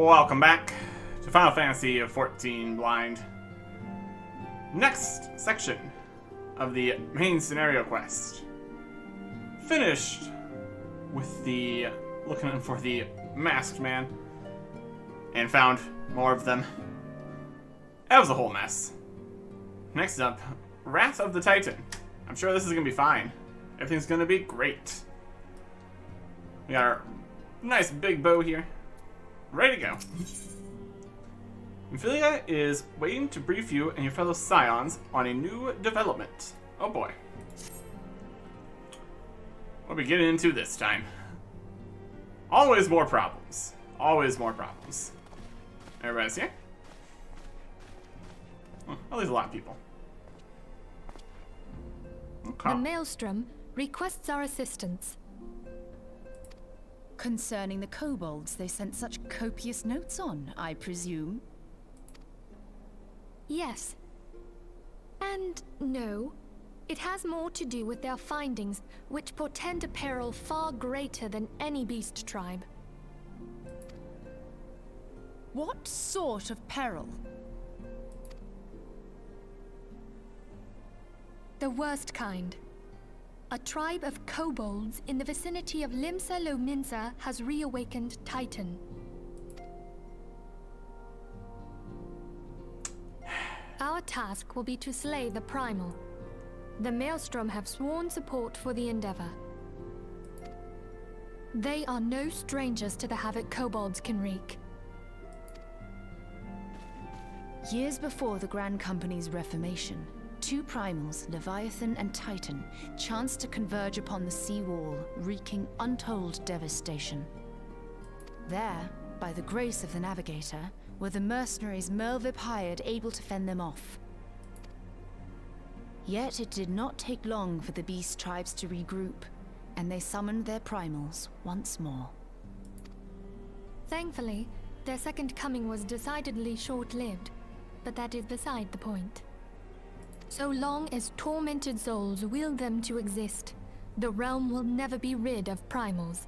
Welcome back to Final Fantasy XIV Blind. Next section of the main scenario quest. Finished with the looking for the masked man and found more of them. That was a whole mess. Next up, Wrath of the Titan. I'm sure this is gonna be fine. Everything's gonna be great. We got our nice big bow here. Ready to go. Amphilia is waiting to brief you and your fellow Scions on a new development. Oh boy. What are we getting into this time? Always more problems. Always more problems. Everybody's here? At least a lot of people. Okay. The Maelstrom requests our assistance. Concerning the kobolds they sent such copious notes on, I presume? Yes. And no. It has more to do with their findings, which portend a peril far greater than any beast tribe. What sort of peril? The worst kind. A tribe of kobolds in the vicinity of Limsa Lominsa has reawakened Titan. Our task will be to slay the Primal. The Maelstrom have sworn support for the endeavor. They are no strangers to the havoc kobolds can wreak. Years before the Grand Company's reformation, two primals, Leviathan and Titan, chanced to converge upon the sea wall, wreaking untold devastation. There, by the grace of the Navigator, were the mercenaries Merlvip hired able to fend them off. Yet it did not take long for the beast tribes to regroup, and they summoned their primals once more. Thankfully, their second coming was decidedly short-lived, but that is beside the point. So long as tormented souls will them to exist, the realm will never be rid of primals.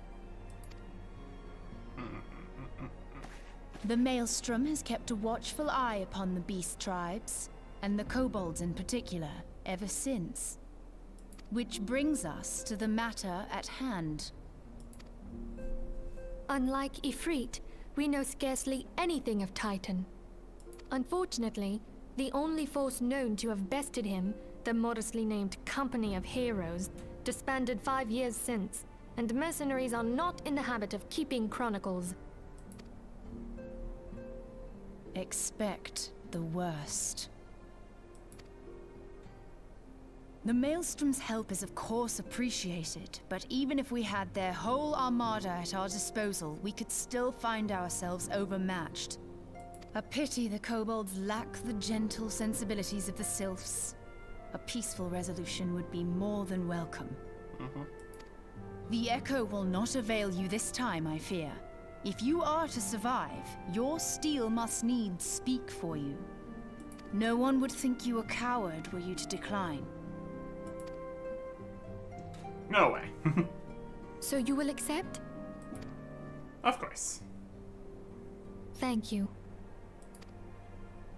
The Maelstrom has kept a watchful eye upon the beast tribes, and the kobolds in particular, ever since. Which brings us to the matter at hand. Unlike Ifrit, we know scarcely anything of Titan. Unfortunately, the only force known to have bested him, the modestly named Company of Heroes, disbanded 5 years since, and mercenaries are not in the habit of keeping chronicles. Expect the worst. The Maelstrom's help is of course appreciated, but even if we had their whole armada at our disposal, we could still find ourselves overmatched. A pity the kobolds lack the gentle sensibilities of the sylphs. A peaceful resolution would be more than welcome. The echo will not avail you this time, I fear. If you are to survive, your steel must needs speak for you. No one would think you a coward were you to decline. No way. So you will accept? Of course. Thank you.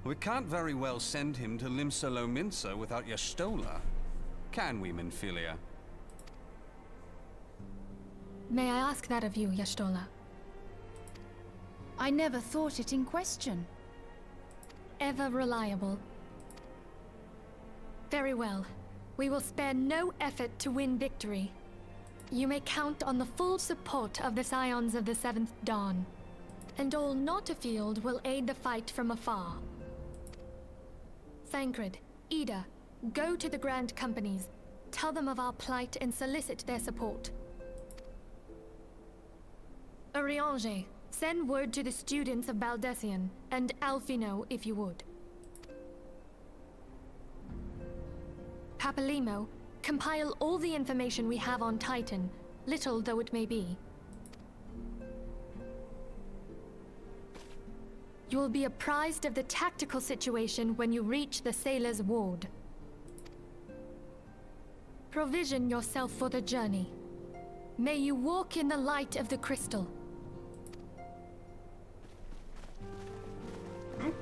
We can't very well send him to Limsa Lominsa without Y'shtola, can we, Minfilia? May I ask that of you, Y'shtola? I never thought it in question. Ever reliable. Very well. We will spare no effort to win victory. You may count on the full support of the Scions of the Seventh Dawn. And all not afield will aid the fight from afar. Thancred, Ida, go to the Grand Companies. Tell them of our plight and solicit their support. Urianger, send word to the students of Baldessian, and Alfino if you would. Papalimo, compile all the information we have on Titan, little though it may be. You will be apprised of the tactical situation when you reach the Sailor's Ward. Provision yourself for the journey. May you walk in the light of the crystal.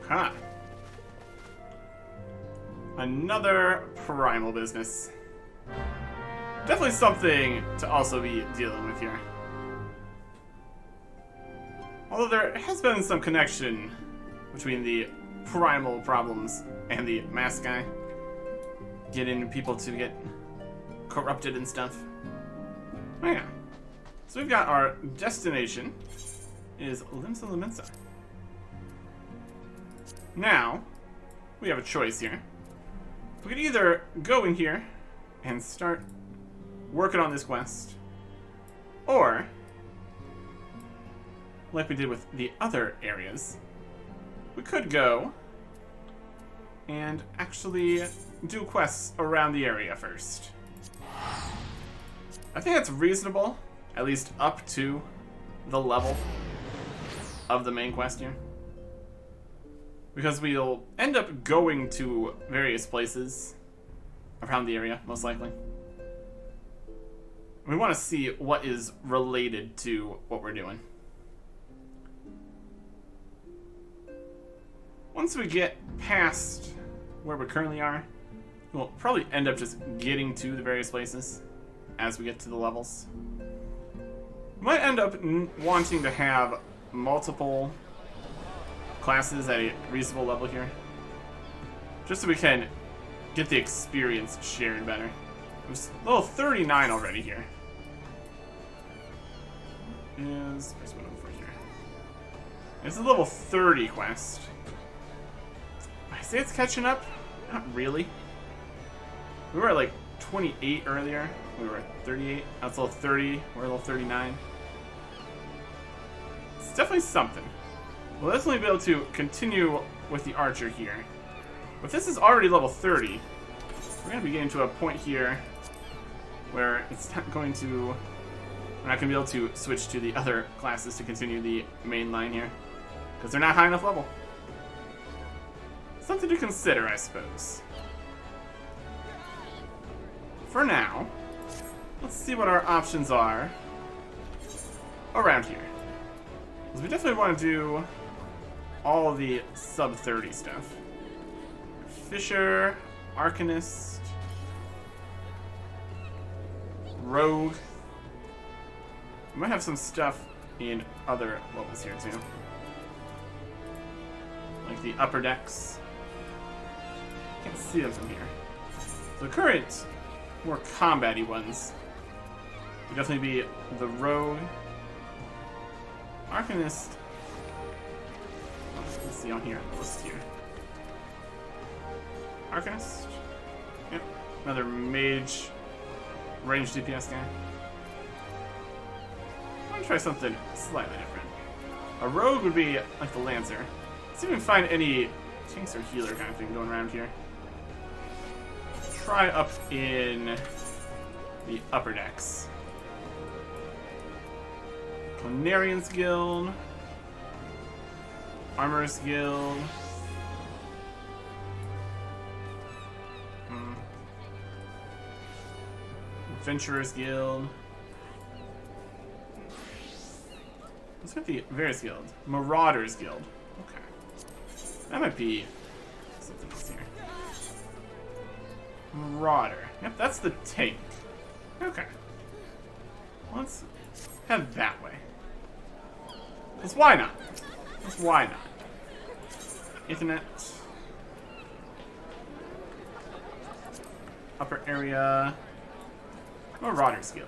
Okay. Another primal business. Definitely something to also be dealing with here. Although there has been some connection between the primal problems and the mask guy. Getting people to get corrupted and stuff. Oh yeah. So we've got our destination is Limsa. Now, we have a choice here. We could either go in here and start working on this quest, or, like we did with the other areas, we could go and actually do quests around the area first. I think that's reasonable, at least up to the level of the main quest here. Because we'll end up going to various places around the area, most likely. We want to see what is related to what we're doing. Once we get past where we currently are, we'll probably end up just getting to the various places as we get to the levels. We might end up wanting to have multiple classes at a reasonable level here, just so we can get the experience shared better. There's level 39 already here. Where's one over here? It's a level 30 quest. I say it's catching up. Not really. We were at like 28 earlier. We were at 38. Now it's level 30. We're at level 39. It's definitely something. We'll definitely be able to continue with the archer here. But this is already level 30. We're going to be getting to a point here where it's not going to... We're not going to be able to switch to the other classes to continue the main line here. Because they're not high enough level. Something to consider, I suppose. For now, let's see what our options are around here. Because we definitely want to do all of the sub-30 stuff. Fisher, Arcanist, Rogue. We might have some stuff in other levels here too. Like the upper decks. Can't see them from here. So the current, more combat-y ones would definitely be the Rogue, Arcanist. Let's see on here, the list here. Arcanist. Yep. Another mage range DPS guy. I'm gonna try something slightly different. A rogue would be like the Lancer. Let's see if we can find any tanks or healer kind of thing going around here. Try up in the upper decks. Clinarian's Guild. Armorer's Guild. Adventurer's Guild. Let's get the various guilds. Marauders Guild. Okay. That might be something else here. Marauder. Yep, that's the tank. Okay. Let's head that way. Because why not? Because why not? Internet. Upper area. Marauders Guild.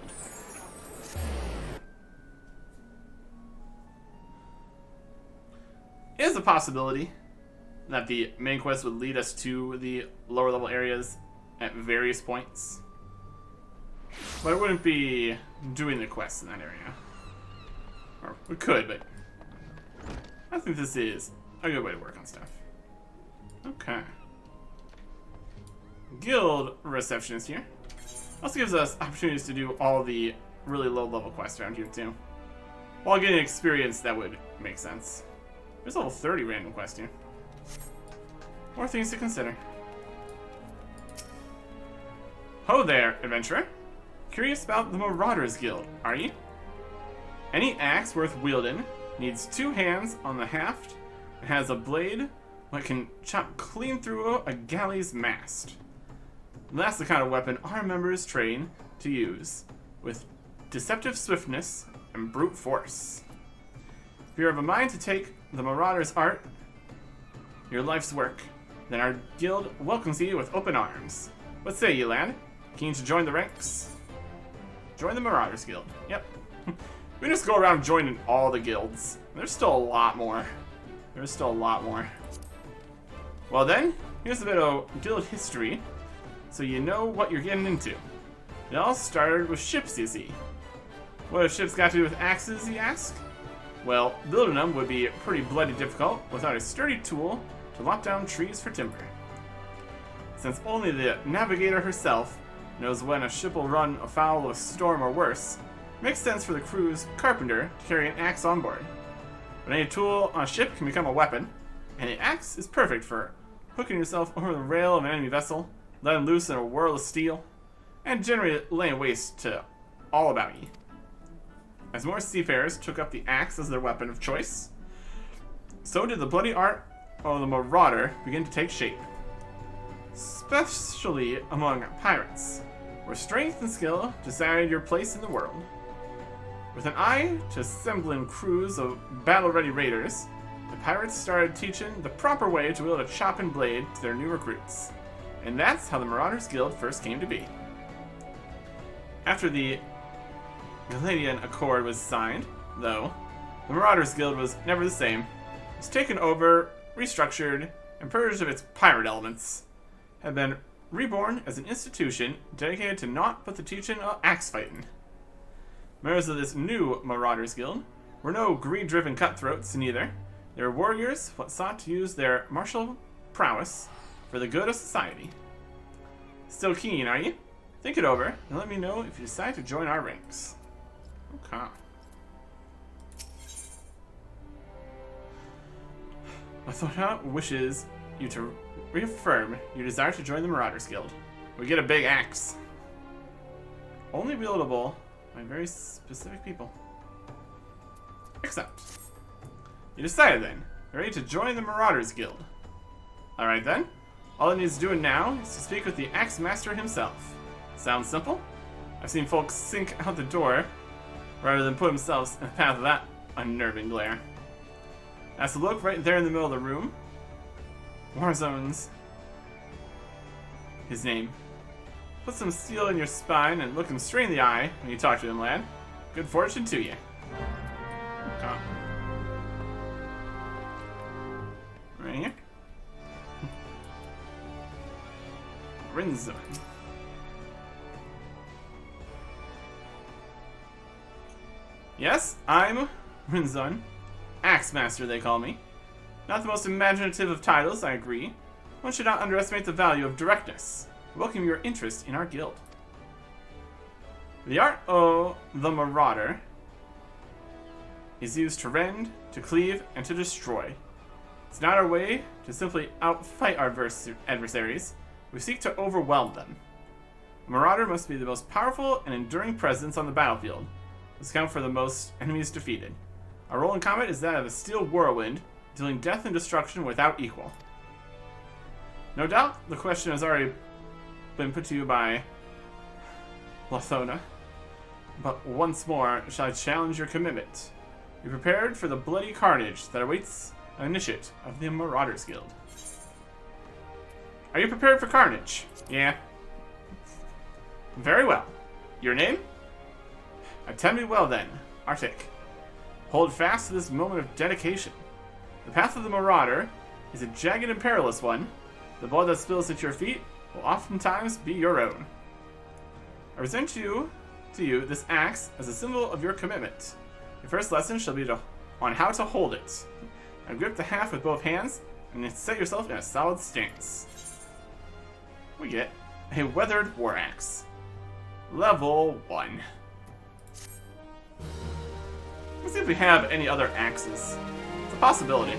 It is a possibility that the main quest would lead us to the lower level areas at various points. But it wouldn't be doing the quests in that area. Or we could, but I think this is a good way to work on stuff. Okay. Guild receptionist here. Also gives us opportunities to do all the really low level quests around here too. While getting experience that would make sense. There's a level 30 random quest here. More things to consider. Ho there, adventurer. Curious about the Marauders Guild, are you? Any axe worth wielding needs 2 hands on the haft and has a blade Well, it can chop clean through a galley's mast. And that's the kind of weapon our members train to use, with deceptive swiftness and brute force. If you're of a mind to take the Marauder's art, your life's work, then our guild welcomes you with open arms. What say you, lad? Keen to join the ranks? Join the Marauders Guild. Yep. We just go around joining all the guilds. There's still a lot more. There's still a lot more. Well then, here's a bit of guild history, so you know what you're getting into. It all started with ships, you see. What have ships got to do with axes, you ask? Well, building them would be pretty bloody difficult without a sturdy tool to lop down trees for timber. Since only the navigator herself knows when a ship will run afoul of a storm or worse, it makes sense for the crew's carpenter to carry an axe on board. But any tool on a ship can become a weapon, and the axe is perfect for hooking yourself over the rail of an enemy vessel, letting loose in a whirl of steel, and generally laying waste to all about you. As more seafarers took up the axe as their weapon of choice, so did the bloody art of the Marauder begin to take shape. Especially among pirates, where strength and skill decided your place in the world. With an eye to assembling crews of battle-ready raiders, the pirates started teaching the proper way to wield a chopping blade to their new recruits. And that's how the Marauders Guild first came to be. After the Galadian Accord was signed, though, the Marauders Guild was never the same. It was taken over, restructured, and purged of its pirate elements. Had been reborn as an institution dedicated to naught but the teaching of axe fighting. Members of this new Marauders Guild were no greed-driven cutthroats neither. They were warriors what sought to use their martial prowess for the good of society. Still keen, are you? Think it over and let me know if you decide to join our ranks. Okay. Mathora wishes you to reaffirm your desire to join the Marauders Guild. We get a big axe. Only wieldable by very specific people. Accept. You decided then. You're ready to join the Marauders Guild. Alright then. All it needs doing now is to speak with the Axe Master himself. Sounds simple? I've seen folks sink out the door rather than put themselves in the path of that unnerving glare. That's a look right there in the middle of the room. Warzone's his name. Put some steel in your spine and look him straight in the eye when you talk to him, lad. Good fortune to you. Okay. Right here. Rinzon. Yes, I'm Rinzon. Axe Master, they call me. Not the most imaginative of titles, I agree. One should not underestimate the value of directness. Welcome your interest in our guild. The art of the Marauder is used to rend, to cleave, and to destroy. It's not our way to simply outfight our adversaries. We seek to overwhelm them. A Marauder must be the most powerful and enduring presence on the battlefield. Let's count for the most enemies defeated. Our role in combat is that of a steel whirlwind, dealing death and destruction without equal. No doubt, the question has already been put to you by Lathona, but once more shall I challenge your commitment. Be prepared for the bloody carnage that awaits an initiate of the Marauders Guild. Are you prepared for carnage? Yeah. Very well. Your name? Attend me well then, Arctic. Hold fast to this moment of dedication. The path of the Marauder is a jagged and perilous one. The blood that spills at your feet will oftentimes be your own. I present to you this axe as a symbol of your commitment. Your first lesson shall be on how to hold it. Now grip the haft with both hands and set yourself in a solid stance. We get a weathered war axe. Level 1. Let's see if we have any other axes. It's a possibility.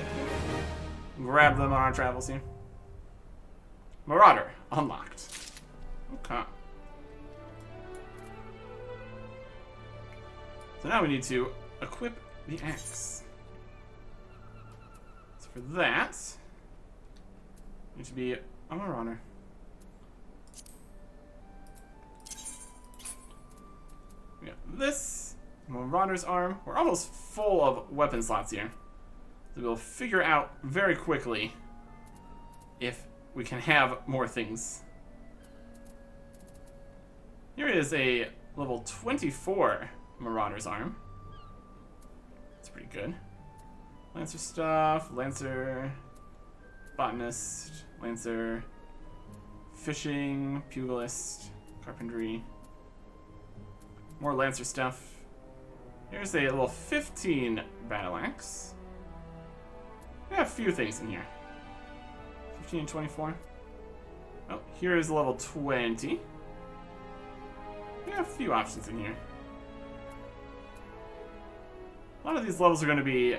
Grab them on our travels here. Marauder unlocked. Okay. So now we need to equip the axe. So for that, Need to be a Marauder. We got this Marauder's arm. We're almost full of weapon slots here. So we'll figure out very quickly if we can have more things. Here is a level 24 Marauder's arm. That's pretty good. Lancer stuff, Lancer, Botanist, Lancer, Fishing, Pugilist, Carpentry. More Lancer stuff. Here's a level 15 Battle Axe. We have a few things in here. 15 and 24. Oh, here is level 20. We have a few options in here. A lot of these levels are going to be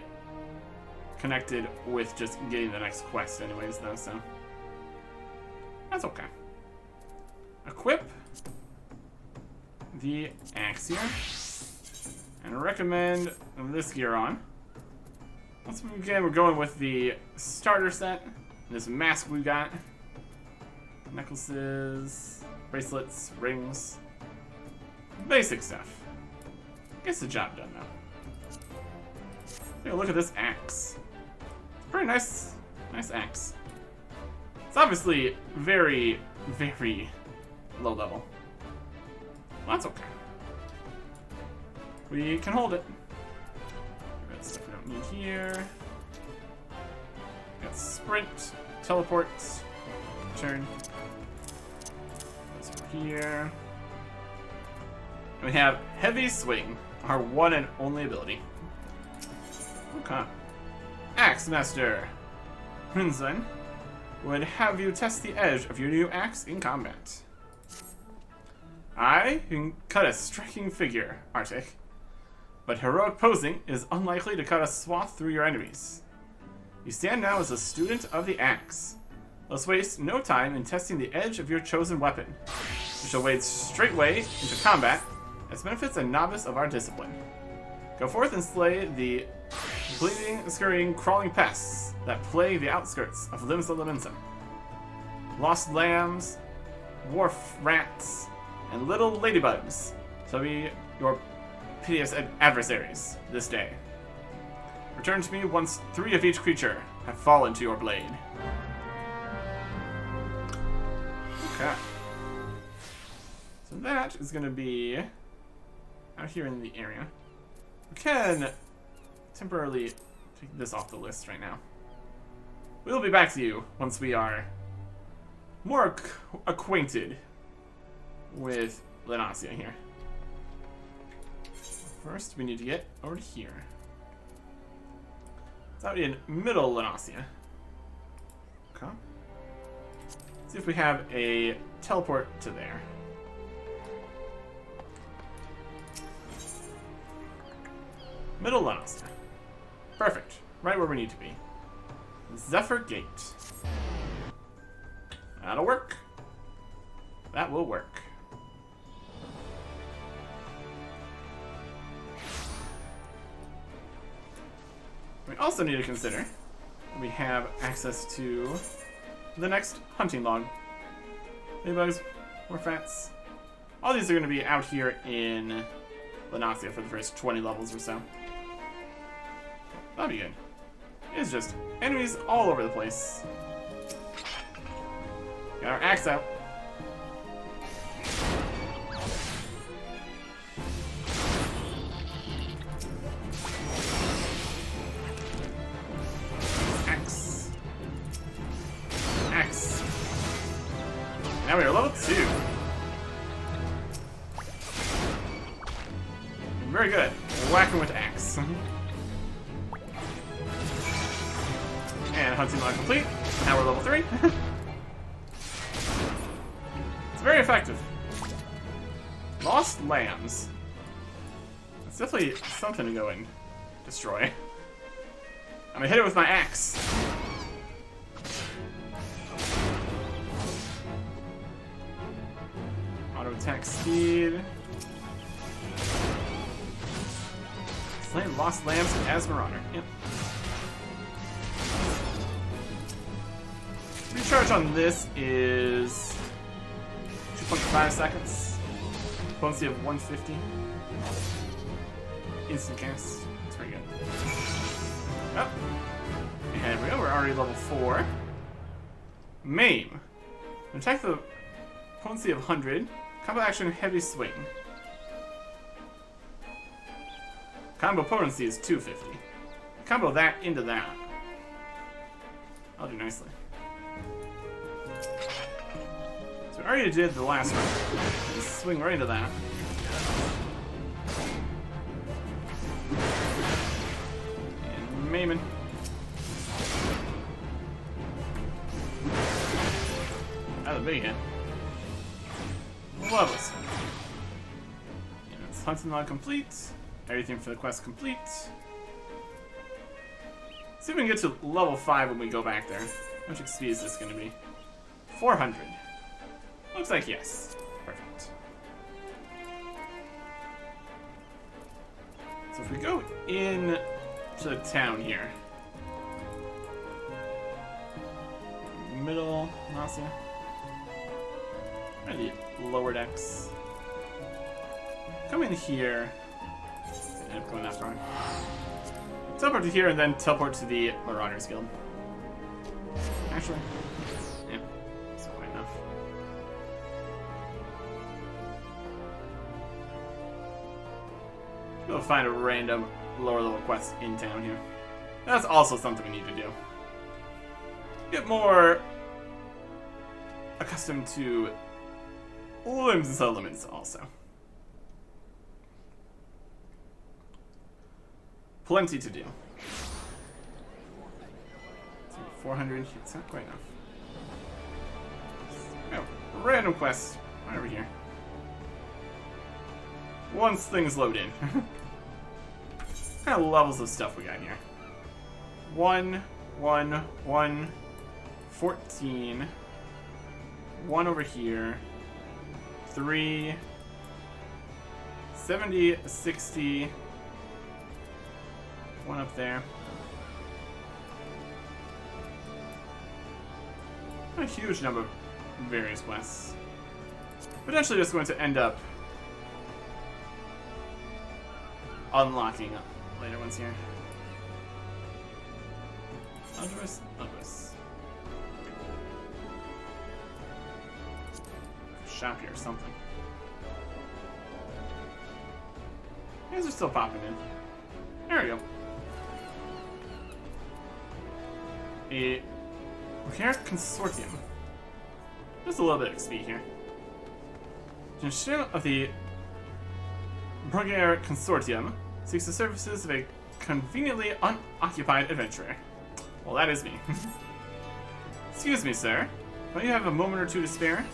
connected with just getting the next quest anyways, though, so that's okay. Equip the axe here. And recommend this gear on. Once again, we're going with the starter set. This mask we got. Necklaces, bracelets, rings. Basic stuff. Gets the job done, though. Take a look at this axe. Pretty nice axe. It's obviously very, very low level. Well, that's okay. We can hold it. We got stuff we don't need here. We got sprint, teleport, turn. This over here. And we have heavy swing, our one and only ability. Okay. Axe Master Hunzen would have you test the edge of your new axe in combat. I can cut a striking figure, Arctic, but heroic posing is unlikely to cut a swath through your enemies. You stand now as a student of the axe. Let's waste no time in testing the edge of your chosen weapon. We shall wade straightway into combat as benefits a novice of our discipline. Go forth and slay the bleeding, scurrying, crawling pests that plague the outskirts of Limsa. Lost lambs, wharf rats, and little ladybugs shall be your piteous adversaries this day. Return to me once 3 of each creature have fallen to your blade. Okay. So that is going to be out here in the area. We can temporarily take this off the list right now. We'll be back to you once we are more acquainted with Lenacia here. First, we need to get over to here. It's out in middle Lenacia. Okay. See if we have a teleport to there. Middle Lenacia. Perfect. Right where we need to be. Zephyr Gate. That'll work. That will work. We also need to consider that we have access to the next hunting log. Ladybugs, Warfats. All these are going to be out here in Lenacia for the first 20 levels or so. That'll be good. It's just enemies all over the place. Got our axe out. Axe. Now we are level 2. Very good. Whacking with axe. And hunting log complete. Now we're level 3. It's very effective. Lost lambs. It's definitely something to go and destroy. I'm gonna hit it with my axe. Auto attack speed. Slay lost lambs as Marauder. Yep. charge on this is 2.5 seconds. Potency of 150. Instant cast. That's pretty good. Oh. And here we go. We're already level 4. Maim. Attack the potency of 100. Combo action heavy swing. Combo potency is 250. Combo that into that. I'll do nicely. So we already did the last one. Just swing right into that. And Maimon. That was a big hit. Loveless. And it's hunting log complete. Everything for the quest complete. See if we can get to level 5 when we go back there. How much XP is this going to be? 400. Looks like yes. Perfect. So if we go in to the town here. Middle, Nausea. Or the lower decks. Come in here. End up going that far. Teleport to here and then teleport to the Marauders Guild. Actually, yeah, that's not quite enough. We'll find a random lower level quest in town here. That's also something we need to do. Get more accustomed to limbs and elements also. Plenty to do. 400, it's not quite enough. Oh, random quest, right over here. Once things load in. What kind of levels of stuff we got here? 1, 1, 1, 14. 1 over here. 3. 70, 60. 1 up there. A huge number of various quests. Potentially just going to end up unlocking later ones here. Elvis. Shop here or something. You guys are still popping in. There we go. A Repair Consortium. Just a little bit of XP here. General of the Repair Consortium seeks the services of a conveniently unoccupied adventurer. Well, that is me. Excuse me, sir. Don't you have a moment or two to spare?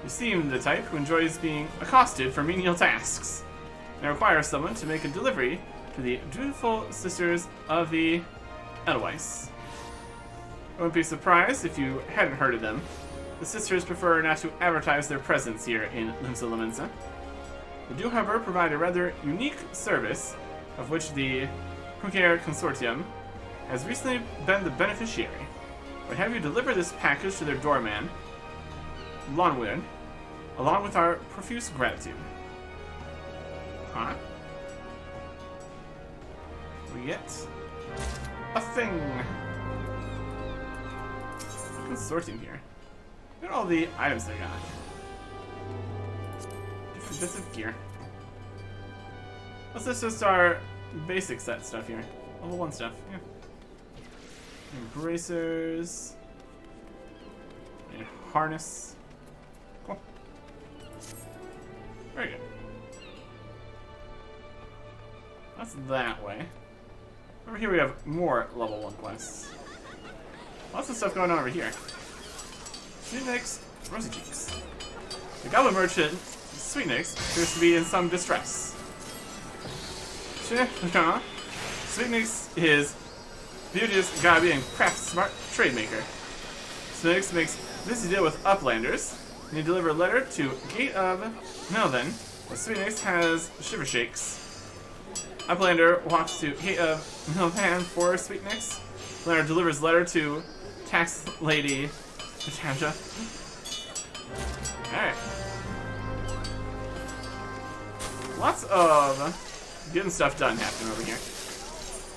You seem the type who enjoys being accosted for menial tasks. I require someone to make a delivery to the dutiful sisters of the Edelweiss. I wouldn't be surprised if you hadn't heard of them. The sisters prefer not to advertise their presence here in Limsa Lominsa. They do, however, provide a rather unique service, of which the Prunkare Consortium has recently been the beneficiary. I would have you deliver this package to their doorman, Lonwood, along with our profuse gratitude. Huh? We get a thing. Consortium here. Look at all the items they got. Different bits of gear. Let's just our basic set stuff here. Level 1 stuff, yeah. Embracers. And harness. Cool. Very good. That's that way. Over here we have more level 1 quests. Lots of stuff going on over here. Sweetnix, Rosy Cheeks. The goblin merchant, Sweetnix, appears to be in some distress. Sweetnix is beauteous, gobby, and craft smart trade maker. Sweetnix makes busy deal with uplanders, and you deliver a letter to Gate of Melvin, where Sweetnix has shiver shakes. Uplander walks to Gate of Melvin for Sweetnix. Uplander delivers letter to Tax Lady Potanja. Alright. Lots of getting stuff done happening over here.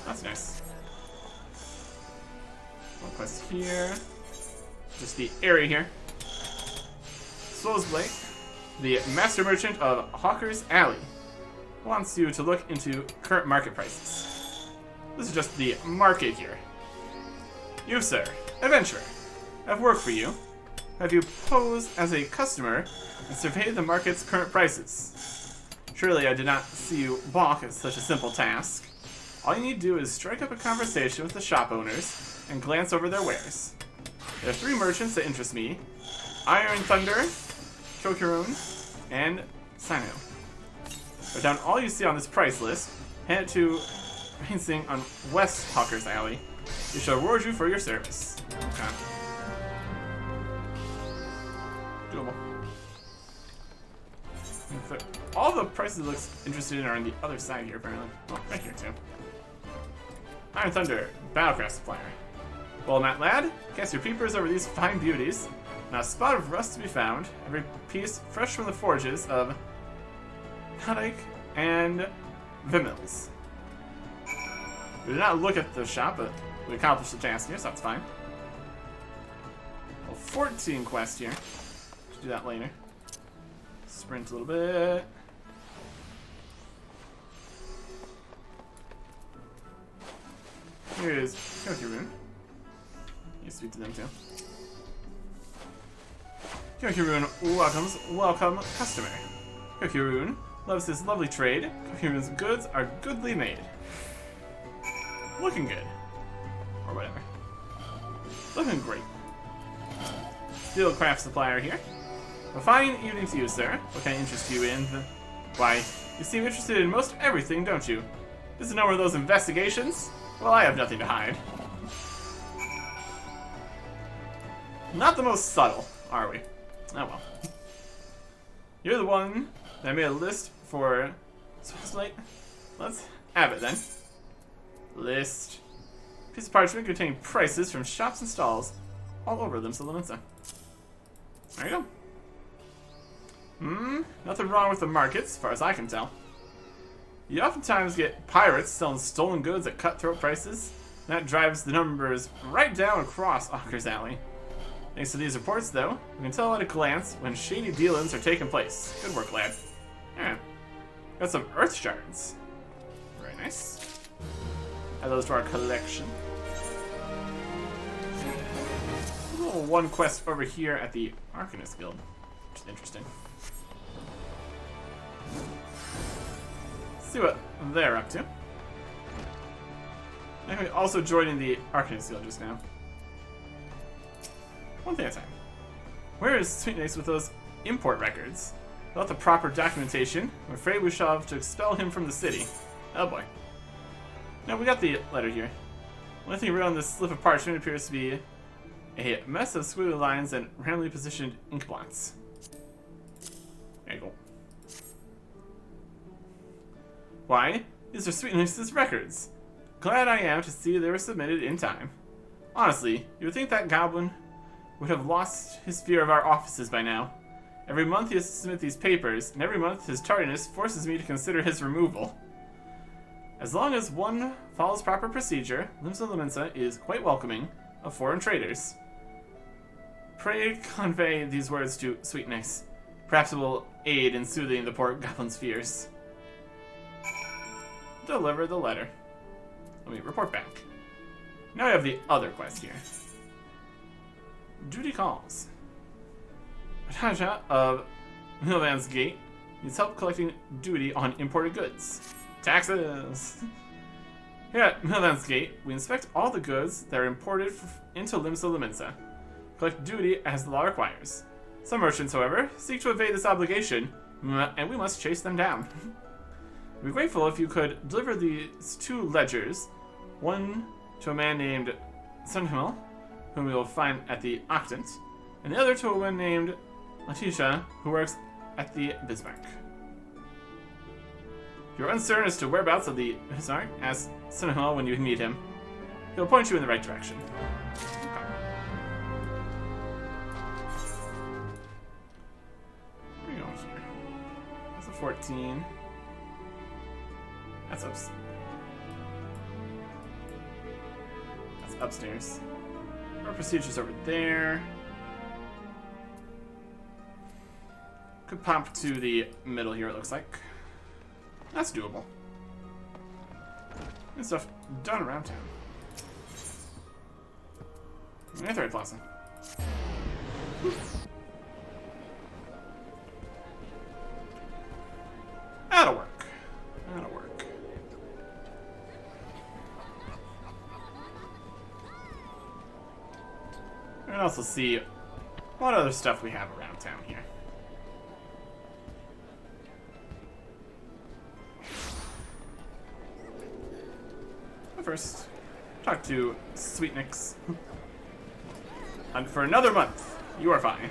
That's nice. One quest here. Just the area here. Blake, the master merchant of Hawker's Alley, wants you to look into current market prices. This is just the market here. You, sir, adventurer, have work for you. Have you pose as a customer and survey the market's current prices? Surely I did not see you balk at such a simple task. All you need to do is strike up a conversation with the shop owners and glance over their wares. There are 3 merchants that interest me: Iron Thunder, Kokurun, and Sino. Write down all you see on this price list, hand it to Rainsing on West Hawker's Alley. He shall reward you for your service. Okay. Doable. All the prices it looks interested in are on the other side here, apparently. Oh, right here too. Iron Thunder, Battlecraft Supplier. Well, Matt lad, cast your peepers over these fine beauties. Not a spot of rust to be found. Every piece fresh from the forges of Nadik and Vimils. We did not look at the shop, but we accomplished the task here, so that's fine. Well, 14 quests here. Should do that later. Sprint a little bit. Here is Kokurun. You speak to them too. Kokurun welcome customer. Kokurun loves his lovely trade. Kokurun's goods are goodly made. Looking good. Or whatever. Looking great. Steel craft supplier here. A fine evening to you, sir. What can I interest you in? Why, you seem interested in most everything, don't you? This is not one of those investigations? Well, I have nothing to hide. Not the most subtle, are we? Oh well. You're the one that made a list for Spotlight. Let's have it then. List. Piece of parchment containing prices from shops and stalls all over Limsa. There you go. Nothing wrong with the markets, as far as I can tell. You oftentimes get pirates selling stolen goods at cutthroat prices. That drives the numbers right down across Hawker's Alley. Thanks to these reports, though, we can tell at a glance when shady dealings are taking place. Good work, lad. Yeah. Got some earth shards. Very nice. Add those to our collection. A little one quest over here at the Arcanist Guild, which is interesting. Let's see what they're up to. I'm also joining the Arcanist Guild just now. One thing at a time. Where is Sweetness with those import records? Without the proper documentation, I'm afraid we shall have to expel him from the city. Oh boy. Now we got the letter here. Only thing written on this slip of parchment appears to be a mess of squiggly lines and randomly positioned ink blots. There you go. Why? These are Sweetness's records. Glad I am to see they were submitted in time. Honestly, you would think that goblin would have lost his fear of our offices by now. Every month he has to submit these papers, and every month his tardiness forces me to consider his removal. As long as one follows proper procedure, Limsa is quite welcoming of foreign traders. Pray convey these words to Sweetness. Perhaps it will aid in soothing the poor goblin's fears. Deliver the letter. Let me report back. Now we have the other quest here. Duty calls. Raja of Milvan's Gate needs help collecting duty on imported goods. Taxes! Here at Milvan's Gate, we inspect all the goods that are imported into Limsa. Collect duty as the law requires. Some merchants, however, seek to evade this obligation, and we must chase them down. We'd be grateful if you could deliver these 2 ledgers, one to a man named Sunhimmel, whom we will find at the Octant, and the other to a woman named Letitia, who works at the Bismarck. If you're uncertain as to whereabouts of the Bismarck, ask Sunhimmel when you meet him. He'll point you in the right direction. Okay. 14. That's upstairs. Our procedures over there. Could pop to the middle here, it looks like. That's doable. Good stuff done around town. Aetheryte Blossom. That'll work. That'll work. We can also see what other stuff we have around town here. But first, talk to Sweet Nix. And for another month, you are fine.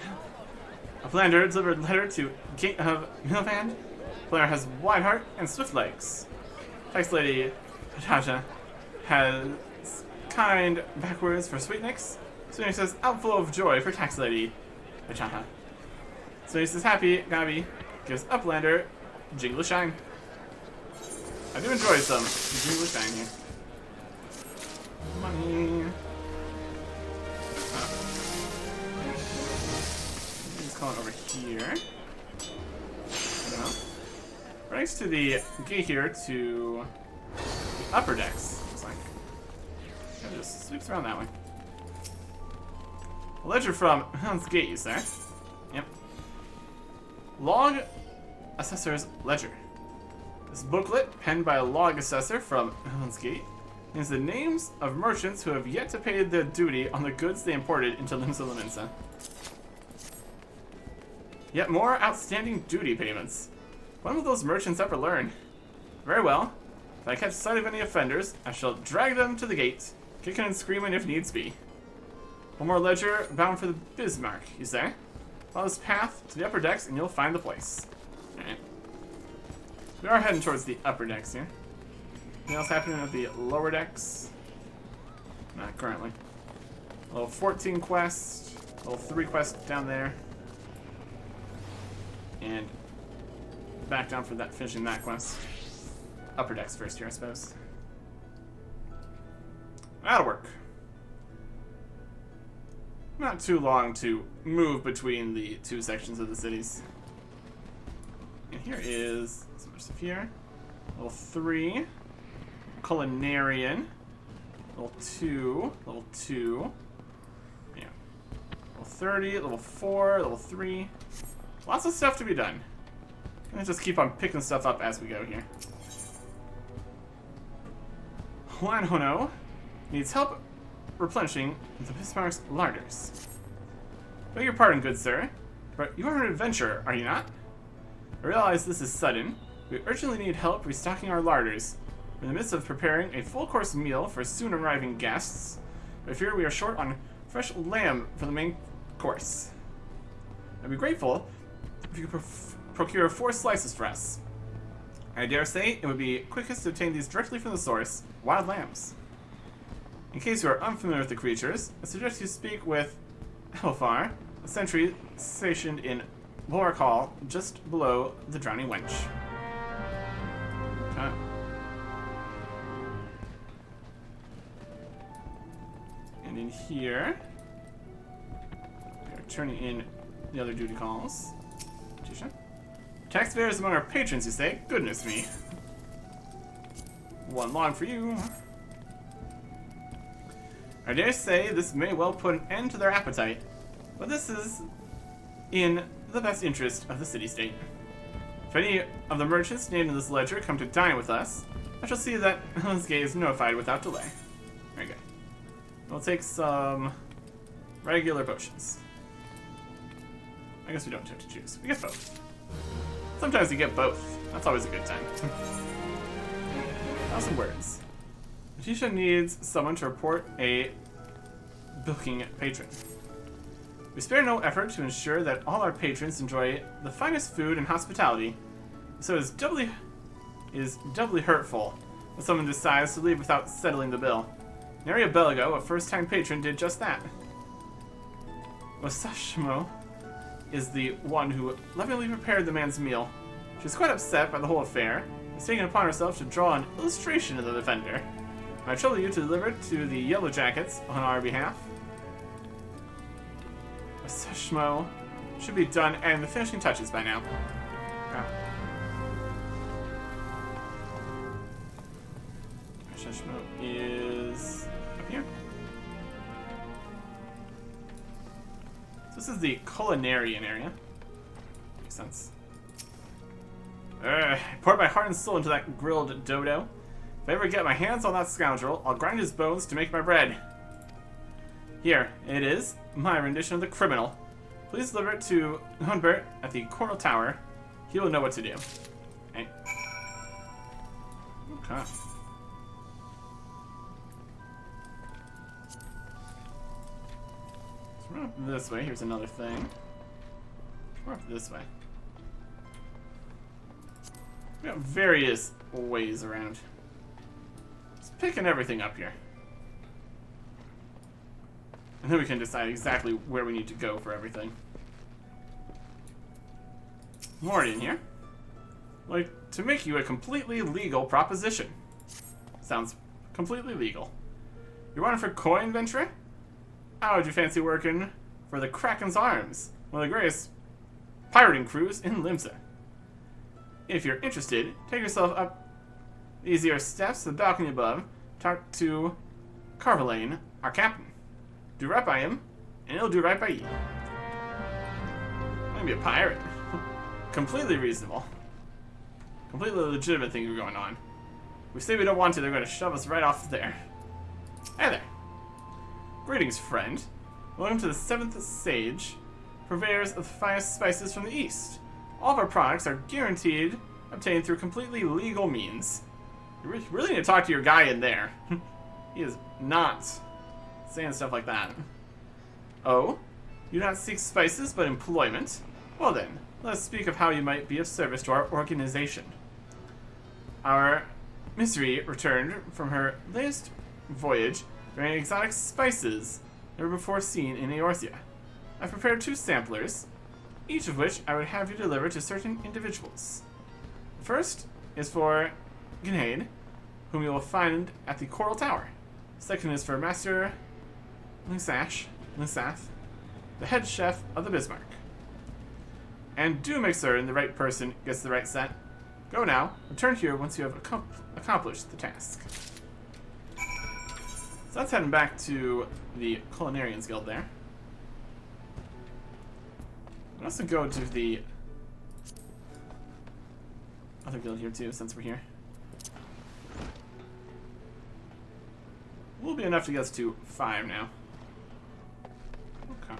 A Flander delivered letter to Gate of Milvand. Flander has wide heart and swift legs. Tax Lady Natasha has kind backwards for Sweet Nix. Sweet Nix says out full of joy for Tax Lady Natasha. Sweet Nix is happy. Gabi gives Uplander Jingle Shine. I do enjoy some Jingle Shine here. Money. Calling over here. Right next to the gate here to the upper decks, looks like. It just sweeps around that way. A ledger from Helm's Gate, you say? Yep. Log Assessor's Ledger. This booklet, penned by a log assessor from Helm's Gate, contains the names of merchants who have yet to pay their duty on the goods they imported into Limsa. Yet more outstanding duty payments. When will those merchants ever learn? Very well. If I catch sight of any offenders, I shall drag them to the gate, kicking and screaming if needs be. One more ledger bound for the Bismarck, you say? Follow this path to the upper decks and you'll find the place. Alright. We are heading towards the upper decks here. Anything else happening at the lower decks? Not currently. Level 14 quest, level 3 quest down there. And back down for that, finishing that quest. Upper decks first here, I suppose. That'll work. Not too long to move between the two sections of the cities. And here is some more stuff here. Level 3. Culinarian. Level 2. Level 2. Yeah. Level 30. Level 4. Level 3. Lots of stuff to be done. I'm gonna just keep on picking stuff up as we go here. Juan Hono needs help replenishing the Bismarck's larders. Beg your pardon, good sir, but you are an adventurer, are you not? I realize this is sudden. We urgently need help restocking our larders. We're in the midst of preparing a full-course meal for soon arriving guests. I fear we are short on fresh lamb for the main course. I'd be grateful if you could procure 4 slices for us. I dare say it would be quickest to obtain these directly from the source, wild lambs. In case you are unfamiliar with the creatures, I suggest you speak with Elfar, a sentry stationed in Bulwark Hall, just below the Drowning Wench. Okay. And in here, we are turning in the other duty calls. Tisha. Taxpayers among our patrons, you say? Goodness me. One log for you. I dare say this may well put an end to their appetite, but this is in the best interest of the city-state. If any of the merchants named in this ledger come to dine with us, I shall see that Helen's Gate is notified without delay. Very good. We'll take some regular potions. I guess we don't have to choose. We get both. Sometimes you get both. That's always a good time. Now some words. Letitia needs someone to report a bilking patron. We spare no effort to ensure that all our patrons enjoy the finest food and hospitality, so it is doubly hurtful when someone decides to leave without settling the bill. Naria Belago, a first-time patron, did just that. Osashimo is the one who lovingly prepared the man's meal. She's quite upset by the whole affair, and has taken upon herself to draw an illustration of the defender. I trouble you to deliver it to the Yellow Jackets on our behalf. A Seshmo should be done, and the finishing touches by now. Okay. Seshmo is up here. So this is the culinarian area. Makes sense. I pour my heart and soul into that grilled dodo. If I ever get my hands on that scoundrel, I'll grind his bones to make my bread. Here, it is, my rendition of the criminal. Please deliver it to Humbert at the Coral Tower. He will know what to do. Okay. Okay. So we're up this way. Here's another thing. We're up this way. We got various ways around. Just picking everything up here. And then we can decide exactly where we need to go for everything. More in here. Like, to make you a completely legal proposition. Sounds completely legal. You're wanting for coin, venturer? How would you fancy working for the Kraken's Arms, one of the greatest pirating crews in Limsa? If you're interested, take yourself up the easier steps to the balcony above. Talk to Carvalane, our captain. Do right by him, and he'll do right by you. I'm gonna be a pirate. Completely reasonable. Completely legitimate things are going on. If we say we don't want to, they're gonna shove us right off there. Hey there. Greetings, friend. Welcome to the 7th Sage, purveyors of the finest spices from the East. All of our products are guaranteed obtained through completely legal means. You really need to talk to your guy in there. He is not saying stuff like that. Oh? You do not seek spices, but employment? Well then, let us speak of how you might be of service to our organization. Our Misery returned from her latest voyage bearing exotic spices never before seen in Eorzea. I've prepared 2 samplers, each of which I would have you deliver to certain individuals. The first is for Gnade, whom you will find at the Coral Tower. Second is for Master Linsath, the head chef of the Bismarck. And do make certain the right person gets the right set. Go now, return here once you have accomplished the task. So that's heading back to the Culinarians Guild there. We'll also go to the other guild here too, since we're here. Will be enough to get us to 5 now. Okay.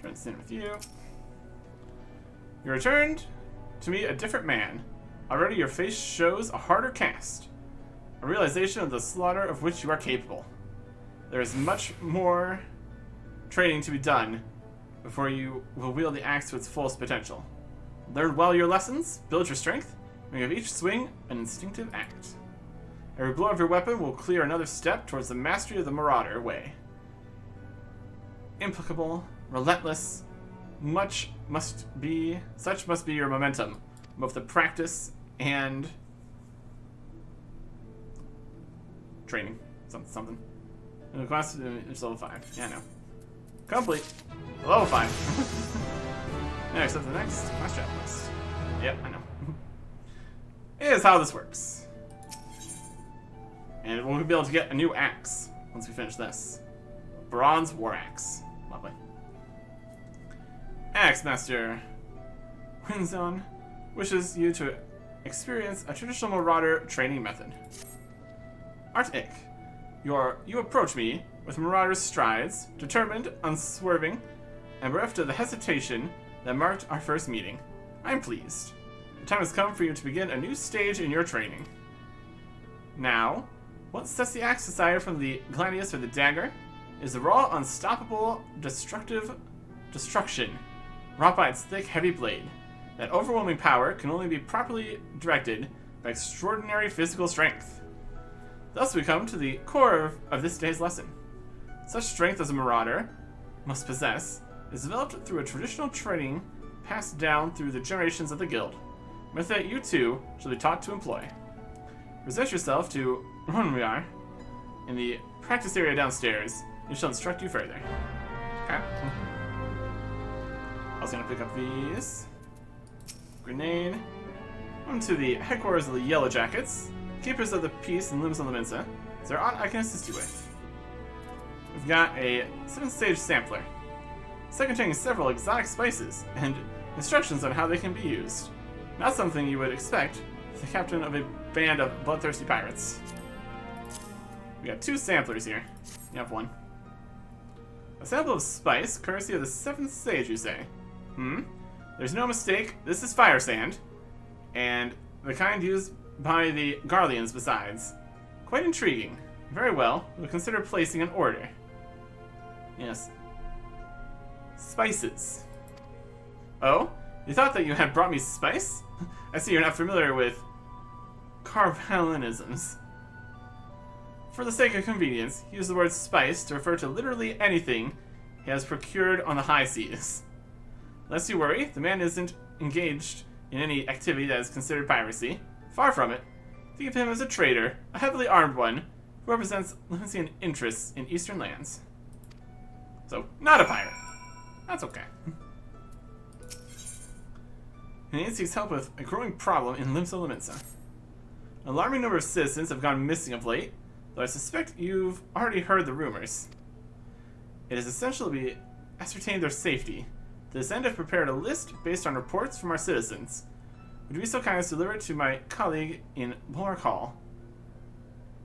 Try to stand with you. You returned to me a different man. Already your face shows a harder cast. A realization of the slaughter of which you are capable. There is much more training to be done before you will wield the axe to its fullest potential. Learn well your lessons, build your strength, make of each swing an instinctive act. Every blow of your weapon will clear another step towards the mastery of the Marauder way. Implacable, relentless, such must be your momentum, both the practice and training. Something. And the class is level 5. Yeah, I know. Complete. Level 5. Next up the next class chat list. Yep, I know. Is how this works. And we'll be able to get a new axe once we finish this. Bronze War Axe. Lovely. Axe Master Winzone wishes you to experience a traditional Marauder training method. Arctic. You approach me with Marauder's strides, determined, unswerving, and bereft of the hesitation that marked our first meeting. I'm pleased. The time has come for you to begin a new stage in your training. Now, what sets the axe aside from the gladius or the dagger is the raw, unstoppable, destruction wrought by its thick, heavy blade. That overwhelming power can only be properly directed by extraordinary physical strength. Thus we come to the core of this day's lesson. Such strength as a Marauder must possess is developed through a traditional training passed down through the generations of the guild. Method you too shall be taught to employ. Present yourself to Runriar in the practice area downstairs. He shall instruct you further. Okay. I was gonna pick up these. Grenade. Welcome to the headquarters of the Yellow Jackets, keepers of the peace in Limsa Lominsa. Is there aught I can assist you with? We've got a 7-stage sampler, set containing several exotic spices and instructions on how they can be used. Not something you would expect with the captain of a band of bloodthirsty pirates. We got 2 samplers here. You have 1. A sample of spice, courtesy of the 7th stage, you say? There's no mistake, this is fire sand, and the kind used by the Garleans besides. Quite intriguing. Very well, we'll consider placing an order. Yes. Spices. Oh? You thought that you had brought me spice? I see you're not familiar with Carvalinisms. For the sake of convenience, use the word spice to refer to literally anything he has procured on the high seas. Lest you worry, the man isn't engaged in any activity that is considered piracy. Far from it. Think of him as a trader, a heavily armed one, who represents Limsian interests in eastern lands. So, not a pirate. That's okay. And he seeks help with a growing problem in Limsa Lominsa. An alarming number of citizens have gone missing of late, though I suspect you've already heard the rumors. It is essential we ascertain their safety. To this end, I've prepared a list based on reports from our citizens. Would you be so kind as to deliver it to my colleague in Bulwark Hall?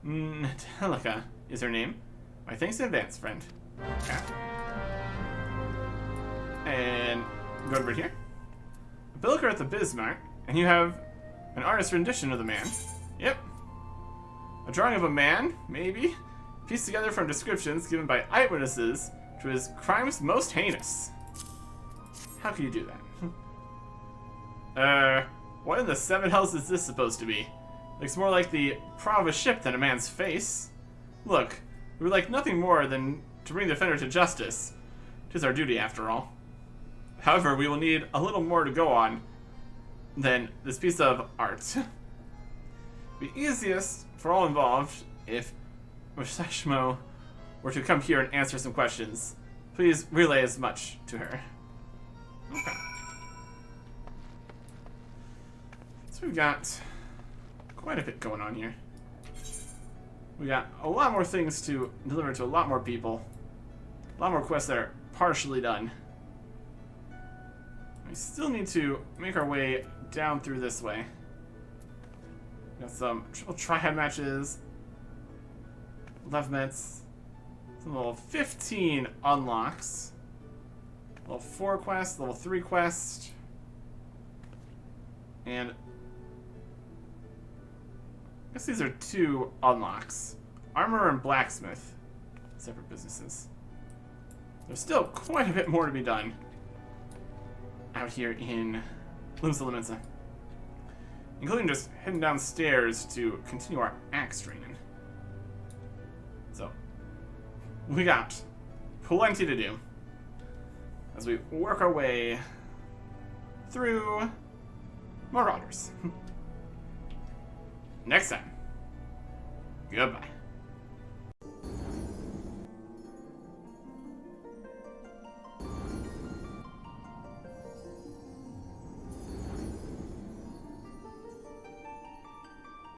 Natalica is her name. My thanks in advance, friend. Okay. And go over here. A billiker at the Bismarck, and you have an artist's rendition of the man. Yep. A drawing of a man, maybe, pieced together from descriptions given by eyewitnesses to his crimes most heinous. How can you do that? What in the 7 hells is this supposed to be? Looks more like the prow of a ship than a man's face. Look, we would like nothing more than to bring the offender to justice. 'Tis our duty, after all. However, we will need a little more to go on than this piece of art. It'd be easiest for all involved if Mushashimo were to come here and answer some questions. Please relay as much to her. Okay. So we've got quite a bit going on here. We got a lot more things to deliver to a lot more people. A lot more quests that are partially done. We still need to make our way down through this way. Got some triple triad matches. Levmets. Some level 15 unlocks. Level 4 quest, level 3 quest. And I guess these are 2 unlocks. Armor and blacksmith. Separate businesses. There's still quite a bit more to be done out here in Limsa Lominsa. Including just heading downstairs to continue our axe training. So, we got plenty to do as we work our way through Marauders. Next time, goodbye.